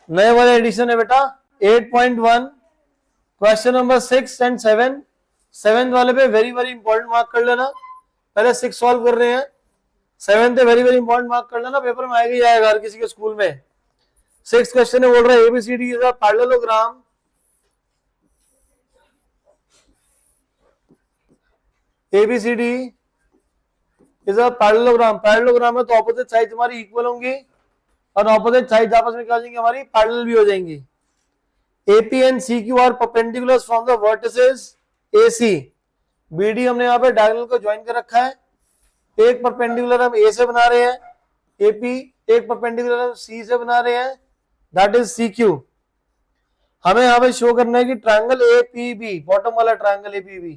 नए वाले एडिशन है बेटा 8.1 क्वेश्चन नंबर 6 एंड 7। 7 वाले पे वेरी वेरी इंपॉर्टेंट मार्क कर लेना, पहले 6 सॉल्व कर रहे हैं, 7 पे वेरी वेरी इंपॉर्टेंट मार्क कर लेना, पेपर में आएगा ही आएगा हर किसी के स्कूल में। 6 क्वेश्चन है, बोल रहा है ABCD is a parallelogram ABCD is a parallelogram. Parallelogram है तो ऑपोजिट साइड हमारी इक्वल होंगी और ऑपोजिट साइड आपस में क्या हो जाएंगी, हमारी पैरेलल भी हो जाएंगी। AP and CQ are perpendiculars from the vertices AC। BD हमने यहाँ पे डायगोनल को ज्वाइन कर रखा है, एक परपेंडिकुलर हम A से बना रहे हैं, AP एक परपेंडिकुलर हम C से बना रहे हैं, दैट इज CQ। हमें यहाँ पे शो करना है कि ट्रायंगल APB, बॉटम वाला ट्रायंगल APB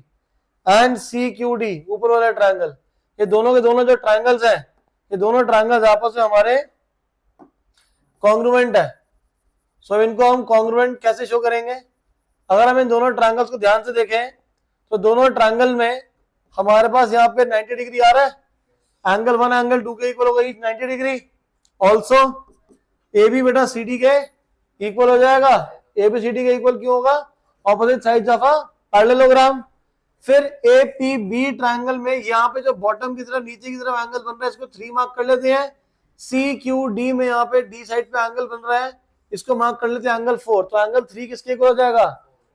एंड CQD, ऊपर वाला ट्रायंगल, ये दोनों के दोनों जो ट्रायंगल्स हैं, ये दोनों ट्रायंगल्स आपस में हमारे कॉन्ग्रुएंट है। सो इनको हम कॉन्ग्रुएंट कैसे शो करेंगे, अगर हम इन दोनों ट्रायंगल्स को ध्यान से देखें तो दोनों ट्रायंगल में हमारे पास यहाँ पे 90 डिग्री आ रहा है, एंगल 1 एंगल 2 के इक्वल होगा, 90 डिग्री। ऑल्सो ए बी बेटा सी डी के इक्वल हो जाएगा, ए बी सी डी के इक्वल क्यों होगा, opposite sides of a parallelogram. फिर ए पी बी ट्रायंगल में यहाँ पे जो बॉटम की तरफ नीचे की तरफ एंगल बन रहा है इसको 3 मार्क कर लेते हैं। सी क्यू डी में यहाँ पे डी साइड पे एंगल बन रहा है, इसको मार्क कर लेते हैं एंगल 4। तो एंगल 3 किसके इक्वल हो जाएगा,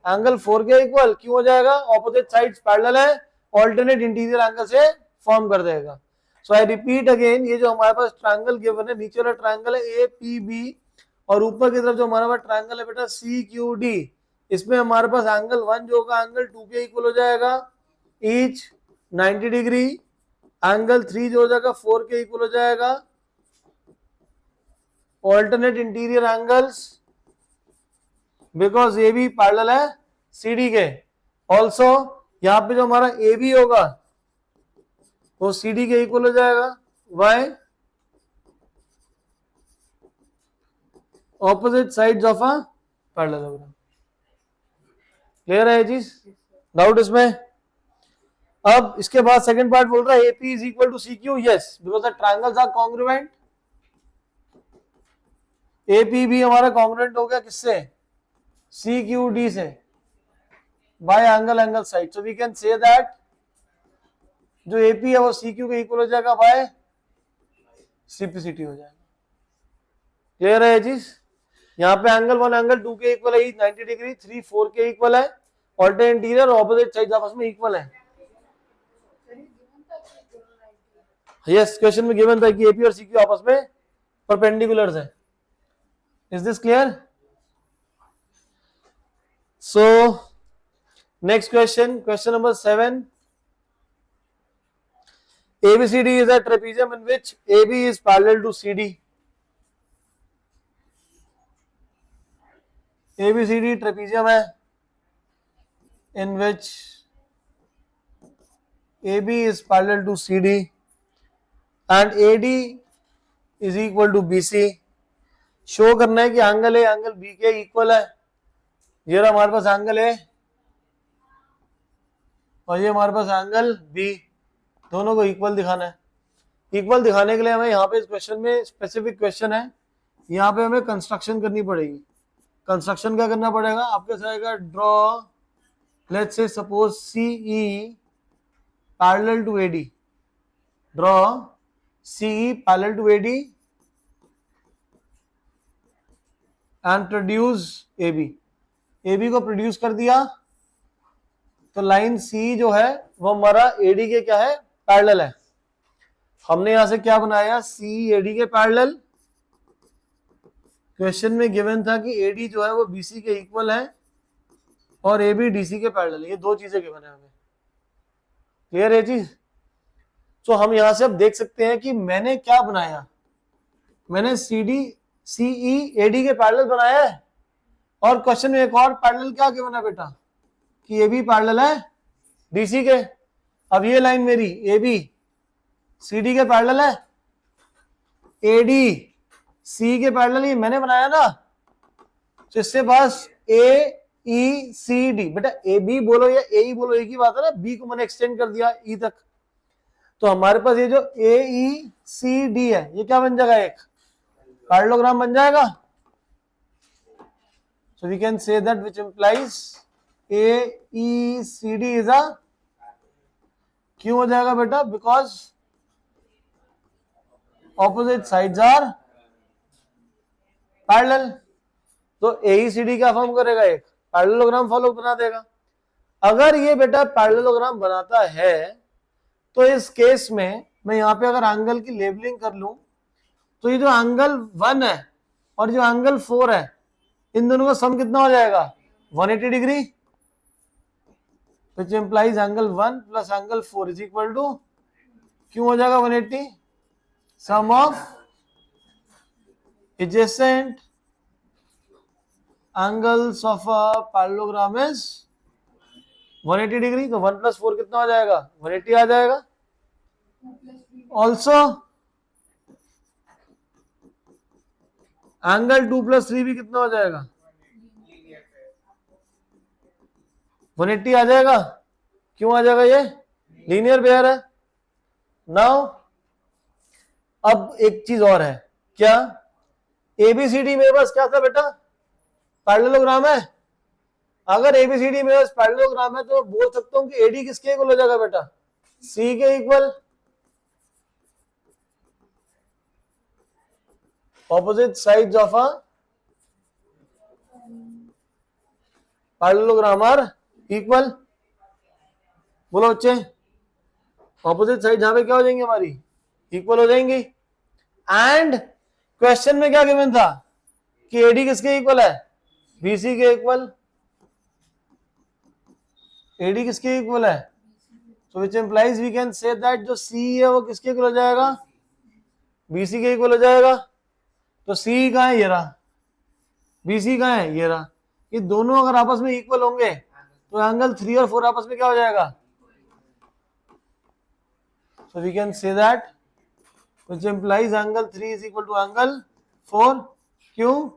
एंगल 4 के इक्वल। क्यों हो जाएगा, ऑपोजिट साइड्स पैरेलल है, ऑल्टरनेट इंटीरियर एंगल से फॉर्म कर देगा। सो आई रिपीट अगेन, ये जो हमारे पास ट्रायंगल गिवन है, नीचे वाला ट्रायंगल है ए पी बी और ऊपर की तरफ जो हमारे पास ट्रायंगल है बेटा सी क्यू डी, इसमें हमारे पास एंगल 1 जो होगा एंगल 2 के इक्वल हो जाएगा, ईच 90 डिग्री। एंगल 3 जो हो जाएगा 4 के इक्वल हो जाएगा, alternate interior angles because A B parallel है सी डी के। ऑल्सो यहाँ पे जो हमारा ए बी होगा वो सी डी के इक्वल हो जाएगा, why opposite sides of a parallelogram. Clear है ये चीज, डाउट इसमें। अब इसके बाद सेकंड पार्ट बोल रहा है AP is equal to CQ, yes because the triangles are congruent. AP भी हमारा कॉन्ग्रुएंट हो गया किससे, CQD से, by angle side. So we can say that जो AP है वो CQ के इक्वल हो जाएगा बाय CPCT हो जाएगा। क्लियर है ये चीज, यहाँ पे एंगल 1 एंगल 2 के इक्वल है, 90 डिग्री, 3 4 के इक्वल है, ऑल्टरनेट इंटीरियर ऑपोजिट साइड आपस में इक्वल है। यस, क्वेश्चन में गिवन था कि एपी और सीक्यू आपस में परपेंडिकुलर्स है। Is this clear? So next question, question number 7। ABCD is a trapezium in which AB is parallel to CD. ABCD trapezium है in which AB is parallel to CD and AD is equal to BC। Show करना है कि angle A angle B के equal है। ये हमारे पास angle है और ये हमारे पास एंगल बी, दोनों को इक्वल दिखाना है। इक्वल दिखाने के लिए हमें यहाँ पे इस क्वेश्चन में स्पेसिफिक क्वेश्चन है, यहाँ पे हमें कंस्ट्रक्शन करनी पड़ेगी। कंस्ट्रक्शन क्या करना पड़ेगा, आपके साथ आएगा draw let's say suppose CE parallel to AD, draw CE parallel to AD and produce AB। AB को प्रोड्यूस कर दिया तो लाइन C जो है वो हमारा AD के क्या है, पैरेलल है। हमने यहां से क्या बनाया, CE AD के पैरेलल। क्वेश्चन में गिवन था कि AD जो है वो BC के इक्वल है और AB DC के पैरेलल, ये दो चीजें गिवन है हमें। क्लियर है चीज? तो हम यहां से अब देख सकते हैं कि मैंने क्या बनाया, मैंने CE AD के पैरेलल बनाया है और क्वेश्चन में एक और पैरेलल क्या गिवन है बेटा कि AB पैरेलल है DC के। अब ये लाइन मेरी AB CD के पैरेलल है, AD C के पैरेलल, ये मैंने बनाया ना। तो इससे पास AECD, बेटा AB बोलो या AE बोलो एक ही बात है ना, B को मैंने एक्सटेंड कर दिया E तक। तो हमारे पास ये जो AECD है ये क्या बन जाएगा, एक पैरेललोग्राम बन जाएगा। So we can say that which implies AECD is a, क्यों हो जाएगा बेटा? Because opposite sides are parallel. तो AECD क्या फॉर्म करेगा? एक पैरेललोग्राम फॉलो बना देगा। अगर ये बेटा पैरेललोग्राम बनाता है तो इस केस में मैं यहां पे अगर एंगल की लेबलिंग कर लूं तो ये जो एंगल 1 है और जो एंगल 4 है, इन दोनों का सम कितना हो जाएगा? 180 degree, which implies angle 1 plus angle 4 is equal to, क्यों हो जाएगा 180? Sum of adjacent angles of a parallelogram is 180 degree. तो 1 प्लस 4 कितना हो जाएगा? 180 आ जाएगा। ऑल्सो एंगल 2 प्लस 3 भी कितना हो जाएगा? 180 आ जाएगा। क्यों आ जाएगा? ये लीनियर पेयर है। नाउ अब एक चीज और है, क्या? एबीसीडी मेरे पास क्या था बेटा? पैरेललोग्राम है। अगर एबीसीडी मेरे पास पैरेललोग्राम है तो बोल सकता हूं कि एडी किसके इक्वल हो जाएगा बेटा? सी के equal. Opposite sides of a parallelogram are equal। बोलो बच्चे, ऑपोजिट साइड जहां पे क्या हो जाएंगी? हमारी इक्वल हो जाएंगी। एंड क्वेश्चन में क्या गिवन था कि एडी किसके इक्वल है? बीसी के इक्वल। एडी किसके इक्वल है? So which implies we can say that जो सी है वो किसके इक्वल हो जाएगा? बीसी के इक्वल हो जाएगा। तो सी कहाँ है? ये रहा। बीसी कहाँ है? ये रहा। ये दोनों अगर आपस में इक्वल होंगे तो एंगल 3 और 4 आपस में क्या हो जाएगा? So we can say that which implies angle 3 is equal to angle 4। क्यों?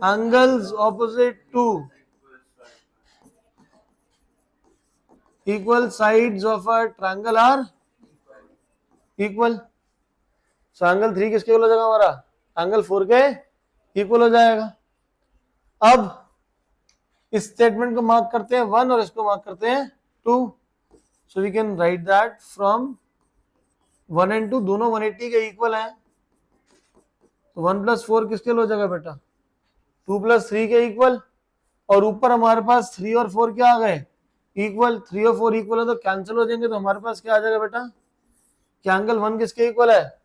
Angles opposite to equal sides of a triangle are equal. So angle 3 किसके इक्वल हो जाएगा? हमारा एंगल 4 के इक्वल हो जाएगा। अब इस स्टेटमेंट को मार्क करते हैं 1 और इसको मार्क करते हैं 2। So we can write that from 1 and 2 दोनों 180 के इक्वल हैं। तो 1 प्लस 4 किसके हो जाएगा बेटा? 2 प्लस 3 के इक्वल। और ऊपर हमारे पास 3 और 4 क्या आ गए? इक्वल। 3 और 4 इक्वल है तो कैंसिल हो जाएंगे। तो हमारे पास क्या आ जाएगा बेटा? कि एंगल 1 किसके इक्वल है?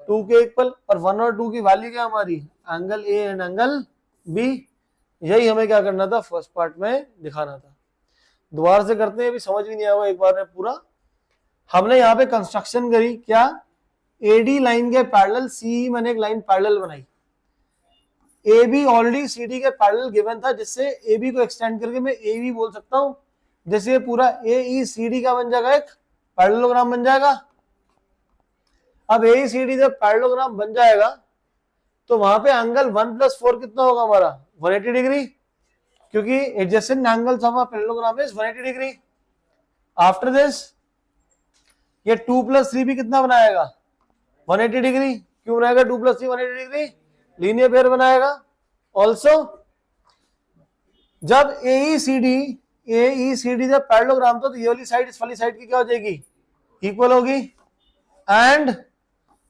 2 के इक्वल। और 1 और 2 की वैल्यू क्या हमारी? Angle A and angle B. यही हमें क्या करना था? फर्स्ट पार्ट में दिखाना था। दोबारा से करते हैं, अभी समझ भी नहीं आया एक बार में पूरा। हमने यहाँ पे कंस्ट्रक्शन करी क्या? एडी लाइन के पैरेलल सी मैंने एक लाइन पैरेलल बनाई। A B already C D के पैरेलल गिवन था, जिससे ए बी को एक्सटेंड करके मैं ए बी बोल सकता हूं। जैसे ये पूरा ए ई सी डी का बन जाएगा, एक पैरेललोग्राम बन जाएगा। अब ए ई सी डी जब पैरेललोग्राम बन जाएगा तो वहां पे एंगल 1 प्लस 4 कितना होगा हमारा? 180 डिग्री, क्योंकि adjacent angles of a parallelogram is 180 degree. After this ये 2 प्लस 3 भी कितना बनाएगा? 180 डिग्री। क्यों बनाएगा 2 प्लस 3 180 डिग्री? लीनियर पेयर बनाएगा। ऑल्सो जब AECD जब पैरेललोग्राम था तो ये वाली साइड इस वाली साइड की क्या हो जाएगी? इक्वल होगी। एंड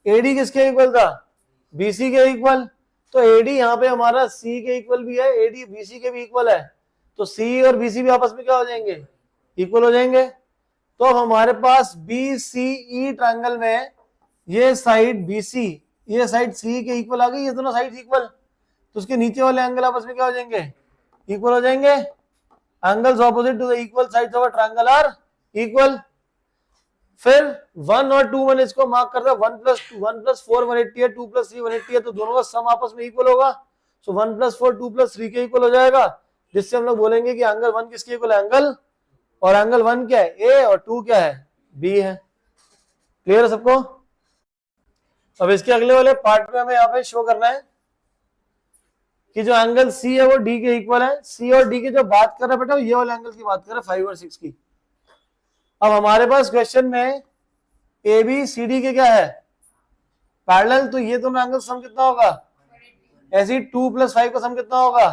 AD किसके इक्वल था? BC के इक्वल। तो AD यहाँ पे हमारा C के इक्वल भी है, AD BC के भी इक्वल है। तो C और BC भी आपस में क्या हो जाएंगे? इक्वल हो जाएंगे। तो अब हमारे पास BCE ट्रायंगल में ये साइड BC, ये साइड C के इक्वल आ गई। ये दोनों साइड इक्वल, तो उसके नीचे वाले एंगल आपस में क्या हो जाएंगे? इक्वल हो जाएंगे। Angles opposite to the equal sides of a triangle are equal. फिर 1 और 2 मैंने इसको मार्क कर दिया। 1 प्लस 4 180 है, 2 प्लस 3 180 है, तो दोनों का सम आपस में इक्वल होगा। सो 1 प्लस 4 2 प्लस 3 के इक्वल हो जाएगा, जिससे हम लोग बोलेंगे कि एंगल 1 किसके इक्वल है? एंगल, और एंगल 1 क्या है? ए, और 2 क्या है? बी है। क्लियर है सबको? अब इसके अगले वाले पार्ट में हमें यहाँ पे शो करना है कि जो एंगल सी है वो डी के इक्वल है। सी और डी की जो बात कर रहा है बेटा, ये वाले एंगल की बात कर रहा है, 5 और 6 की। अब हमारे पास क्वेश्चन में ए बी सी डी के क्या है? पैरेलल। तो ये दोनों एंगल सम कितना होगा? ऐसे ही 2 प्लस 5 का सम कितना होगा?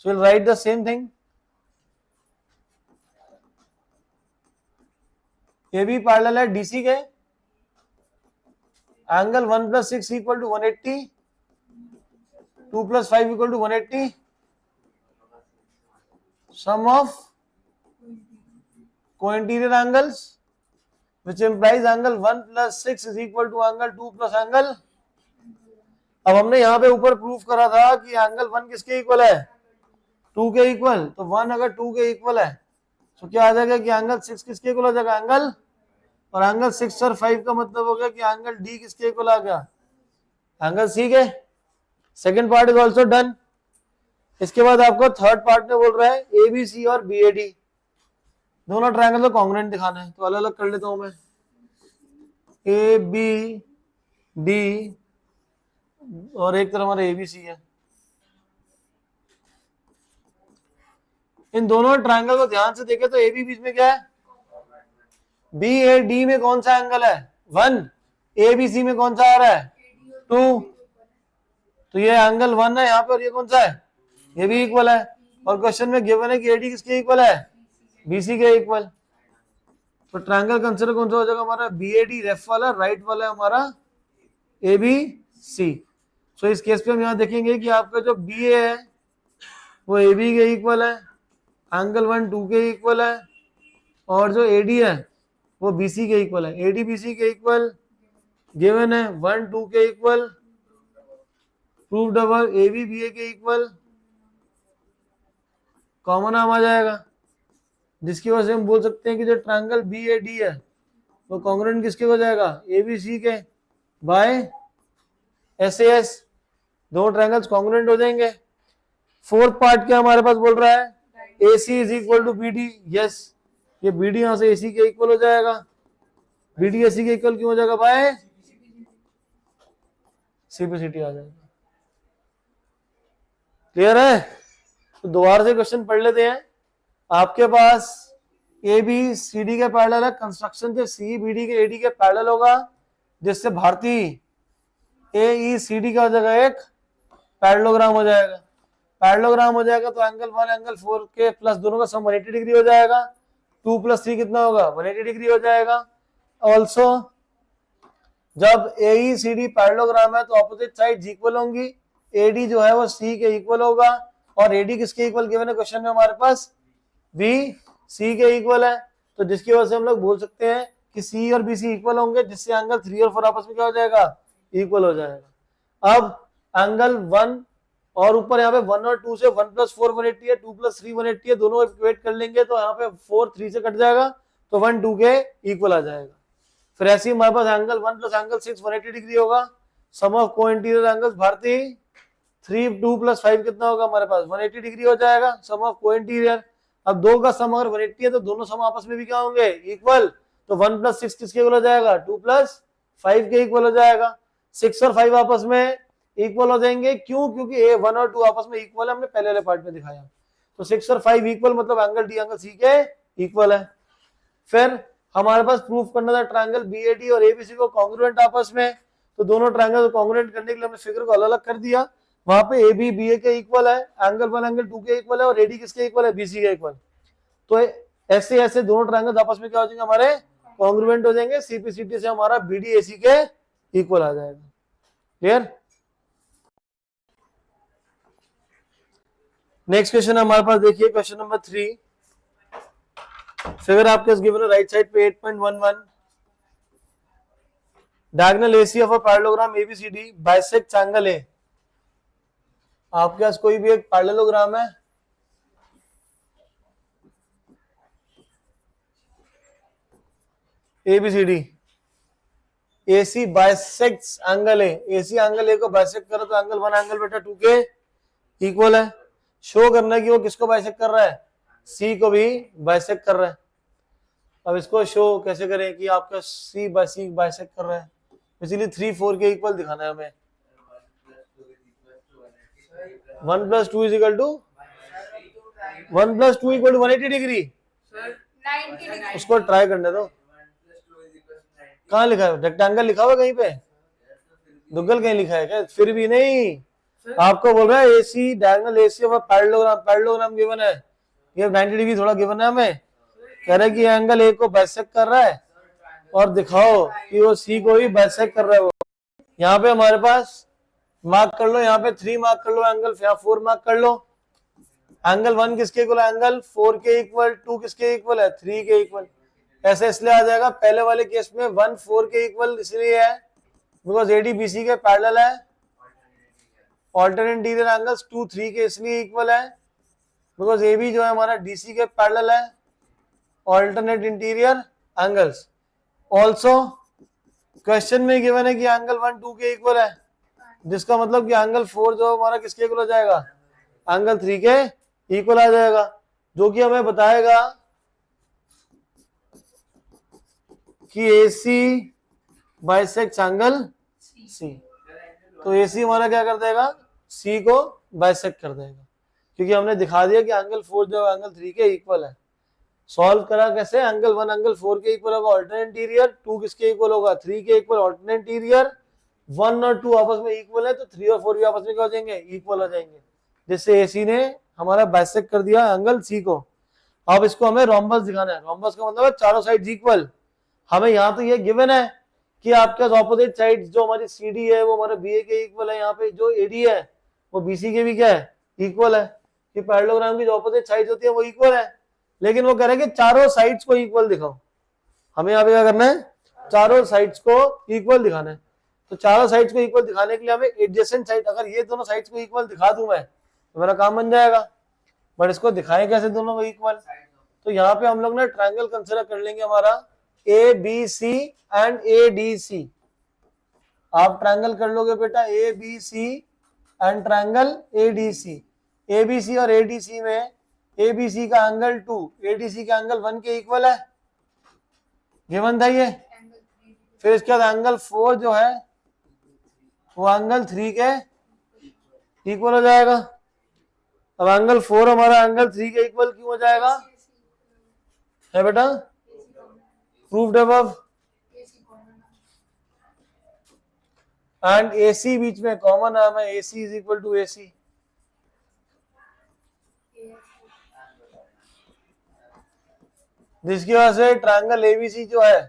So we'll write the same thing. AB parallel है DC के, angle 1 + 6 equal to 180, 2 + 5 equal to 180, sum of co-interior angles which implies angle 1 + 6 is equal to angle 2 + angle. अब हमने यहाँ पे ऊपर प्रूफ करा था कि एंगल 1 किसके इक्वल है, 2 के इक्वल, तो 1 अगर 2 के इक्वल है तो क्या आ जाएगा कि एंगल 6 किसके इक्वल हो जाएगा, एंगल, और एंगल 6 और 5 का मतलब हो गया कि एंगल डी किसके इक्वल आ गया, एंगल सी के। Second part is also done. इसके बाद आपको थर्ड पार्ट में बोल रहा है ए बी सी और बी ए डी दोनों ट्रायंगल को कॉन्ग्रुएंट दिखाना है, तो अलग अलग कर लेता हूं मैं। ए बी डी और एक तरफ हमारा ए बी सी है। इन दोनों ट्रायंगल को ध्यान से देखें तो ए बी बीच में क्या है, बी ए डी में कौन सा एंगल है, 1, ए बी सी में कौन सा आ रहा है, 2, तो ये एंगल 1 है यहाँ पे, और ये कौन सा है, ये भी इक्वल है। और क्वेश्चन में गिवन है कि एडी किसके इक्वल है, बीसी के इक्वल। तो ट्रायंगल कंसीडर कौन सा हो जाएगा हमारा, बी ए डी लेफ्ट वाला, राइट वाला है हमारा ए बी सी। सो इस केस पे हम यहाँ देखेंगे कि आपका जो बी ए है वो ए बी के इक्वल है, एंगल 1 2 के इक्वल है, और जो ए डी है वो बी सी के इक्वल है। ए डी बी सी के इक्वल गिवन है, 1 2 के equal, proved about A B B A के इक्वल, कॉमन नाम आ जाएगा, जिसकी वजह से हम बोल सकते हैं कि जो ट्रायंगल बी ए डी है वो कॉन्ग्रुएंट किसके हो जाएगा, ए बी सी के बाय एस ए एस, दो ट्रायंगल्स कॉन्ग्रुएंट हो जाएंगे। फोर्थ पार्ट क्या हमारे पास बोल रहा है, A C is equal to B D, yes, ये बी डी यहां से ए सी के इक्वल हो जाएगा, बी डी ए सी के इक्वल क्यों हो जाएगा, बाय सीपीसीटी आ जाएगा। क्लियर है? तो दोबारा से क्वेश्चन पढ़ लेते हैं। आपके पास ए बी सी डी के पैरेलल है, कंस्ट्रक्शन जो सी बी डी के ए डी के पैरेलल होगा, जिससे भारतीय ए ई सी डी का हो जाएगा एक पैरेललोग्राम हो जाएगा। पैरेललोग्राम हो जाएगा तो एंगल 1 एंगल 4 के प्लस दोनों का सम 180 डिग्री हो जाएगा, 2 + 3 कितना होगा, 180 डिग्री हो जाएगा। ऑल्सो जब ए ई सी डी पैरेललोग्राम है तो ऑपोजिट साइड इक्वल होंगी, ए डी जो है वो सी के इक्वल होगा, और ए डी किसके इक्वल गिवन है क्वेश्चन में हमारे पास, बी सी के इक्वल है, तो जिसकी वजह से हम लोग बोल सकते हैं कि सी और बी सी इक्वल होंगे, जिससे एंगल 3 और 4 आपस में क्या हो जाएगा, इक्वल हो जाएगा। अब एंगल 1 और ऊपर यहाँ पे 1 और 2 से 1 + 4 180 है, 2 + 3 180 है, दोनों इक्वेट कर लेंगे तो यहाँ पे 4 3 से कट जाएगा, तो 1 2 के इक्वल आ जाएगा। फिर ऐसे ही हमारे पास एंगल 1 + एंगल 6 180 डिग्री होगा, सम ऑफ को-इंटीरियर एंगल्स भारतीय 3 2 + 5 कितना होगा हमारे पास, 180 डिग्री हो जाएगा, सम ऑफ को-इंटीरियर। अब दो का सम अगर 180 है तो दोनों सम आपस में भी क्या होंगे, इक्वल, तो 1 + 6 किसके इक्वल हो जाएगा, 2 + 5 के इक्वल हो जाएगा। 6 और 5 आपस में इक्वल हो जाएंगे, क्यों, क्योंकि ए 1 और 2 आपस में इक्वल है, हमने पहले वाले पार्ट में दिखाया। तो 6 और 5 इक्वल मतलब एंगल डी एंगल सी के इक्वल है। फिर हमारे पास प्रूफ करना था ट्रायंगल बी ए डी और ए बी सी को कॉन्ग्रुएंट आपस में, तो दोनों ट्रायंगल को कॉन्ग्रुएंट करने के लिए हमने फिगर को अलग अलग कर दिया। वहां पे ए बी बी ए के इक्वल है, एंगल 1 एंगल 2 के इक्वल है, और ए डी किसके इक्वल है, बी सी के इक्वल। तो ऐसे ऐसे दोनों ट्रायंगल्स आपस में क्या हो जाएंगे, हमारे कॉन्ग्रुएंट हो जाएंगे, सीपीसीटी से हमारा बी डी ए सी के इक्वल आ जाएगा। क्लियर? नेक्स्ट क्वेश्चन हमारे पास देखिए, क्वेश्चन नंबर 3। फिगर आपके गिवन है राइट साइड पे 8.11, diagonal AC of a parallelogram ABCD bisects angle A. आपके पास कोई भी एक पैरेललोग्राम है, ABCD, AC bisects angle A, AC angle A को बाइसेक्ट करो तो एंगल 1 एंगल बेटा 2 के इक्वल है। शो करना है कि वो किसको बाइसेक्ट कर रहा है, सी को भी बाइसेक्ट कर रहा है। अब इसको शो कैसे करें कि आपका सी बाय सी बाइसेक्ट कर रहा है, इसीलिए 3 4 के इक्वल दिखाना है हमें। 1 + 2 = 1 + 2 = 180 डिग्री। उसको ट्राई करने दो, कहाँ लिखा है, रेक्टेंगल लिखा हुआ कहीं पे, दुग्गल कहीं लिखा है क्या, फिर भी नहीं, आपको बोल रहा है AC diagonal AC of parallelogram given है, ये 90 डिग्री थोड़ा गिवन है हमें, कह रहा है कि एंगल A को बाइसेक्ट कर रहा है और दिखाओ कि वो C को ही बाइसेक्ट कर रहा है। वो यहाँ पे हमारे पास मार्क कर लो, यहाँ पे 3 मार्क कर लो एंगल, यहाँ 4 मार्क कर लो। एंगल 1 किसके इक्वल है, एंगल 4 के इक्वल, 2 किसके इक्वल है, 3 के इक्वल। ऐसे इसलिए आ जाएगा पहले वाले केस में 1 4 के इक्वल इसलिए है बिकॉज AD BC के पैरेलल है। ऑल्टरनेट इंटीरियर एंगल्स 2 3 के इसलिए इक्वल है बिकॉज AB जो है हमारा DC के पैरेलल है। Alternate interior angles also question में गिवन है कि एंगल 1 2 के इक्वल है, जिसका मतलब कि एंगल 4 जो हमारा किसके इक्वल हो जाएगा, एंगल 3 के इक्वल आ जाएगा, जो कि हमें बताएगा कि AC बाइसेक्ट एंगल C। तो AC हमारा क्या कर देगा, C को बाइसेक्ट कर देगा, क्योंकि हमने दिखा दिया कि एंगल 4 जो एंगल 3 के इक्वल है। सॉल्व करा कैसे, एंगल 1 एंगल 4 के इक्वल होगा ऑल्टरनेट इंटीरियर, 2 किसके इक्वल होगा, 3 के इक्वल ऑल्टरनेट इंटीरियर। 1 और 2 आपस में इक्वल है तो 3 और 4 भी आपस में क्या हो जाएंगे, इक्वल हो जाएंगे, जिससे AC ने हमारा बाइसेक्ट कर दिया एंगल C को। अब इसको हमें रोम्बस दिखाना है। रोम्बस का मतलब है चारों साइड इक्वल। हमें यहाँ तो ये गिवन है कि आपके ऑपोजिट साइड जो हमारी CD है वो हमारे BA के इक्वल है, यहाँ पे जो AD है वो BC के भी क्या है, इक्वल है, कि पैरेललोग्राम की जो ऑपोजिट साइड होती है वो इक्वल है। लेकिन वो कह रहे हैं कि चारों साइड्स को इक्वल दिखाओ। हमें यहाँ पे क्या करना है, चारों साइड्स को इक्वल दिखाना है। तो चारों साइड्स को इक्वल दिखाने के लिए हमें एडजेसेंट साइड, अगर ये दोनों साइड्स को इक्वल दिखा दूं मैं तो मेरा काम बन जाएगा। बट इसको दिखाएं कैसे दोनों को इक्वल, तो यहाँ पे हम लोग ना ट्रायंगल कंसीडर कर लेंगे हमारा ABC एंड ADC। आप ट्रायंगल कर लोगे बेटा ABC and triangle ADC। ABC और ADC में ABC का एंगल 2 ADC का एंगल 1 के इक्वल है, गिवन था ये। फिर इसके बाद एंगल 4 जो है वो एंगल 3 के इक्वल हो जाएगा। अब एंगल 4 हमारा एंगल 3 के इक्वल क्यों हो जाएगा, है बेटा, प्रूव्ड अबव। एंड AC बीच में कॉमन है, हमें AC is equal to AC। जिसकी वजह से ट्रायंगल ABC जो है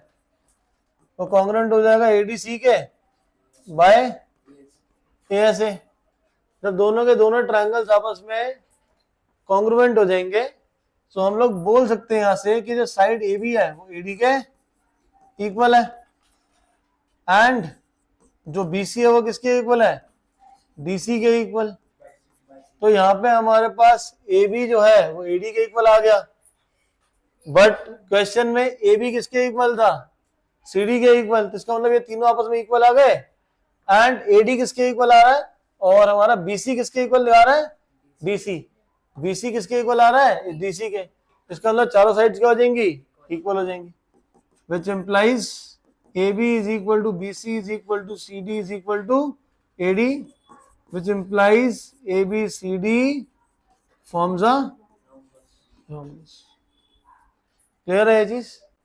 वो कॉन्ग्रुएंट हो जाएगा ADC के बाय ASA। जब दोनों के दोनों ट्रायंगल्स आपस में कॉन्ग्रुएंट हो जाएंगे तो हम लोग बोल सकते हैं यहाँ से कि जो साइड AB है वो AD के इक्वल है एंड जो BC है वो किसके इक्वल है, DC के इक्वल। तो यहाँ पे हमारे पास AB जो है वो AD के इक्वल आ गया। बट क्वेश्चन में AB किसके इक्वल था, CD के इक्वल। तो इसका मतलब ये तीनों आपस में इक्वल आ गए एंड AD किसके इक्वल आ रहा है और हमारा BC किसके इक्वल आ रहा है, BC किसके इक्वल आ रहा है, DC के। इसका मतलब चारों साइड्स क्या हो जाएंगी, इक्वल हो जाएंगी, which implies AB is equal to BC is equal to CD is equal to AD, which implies ABCD forms a rhombus। Clear है ये चीज।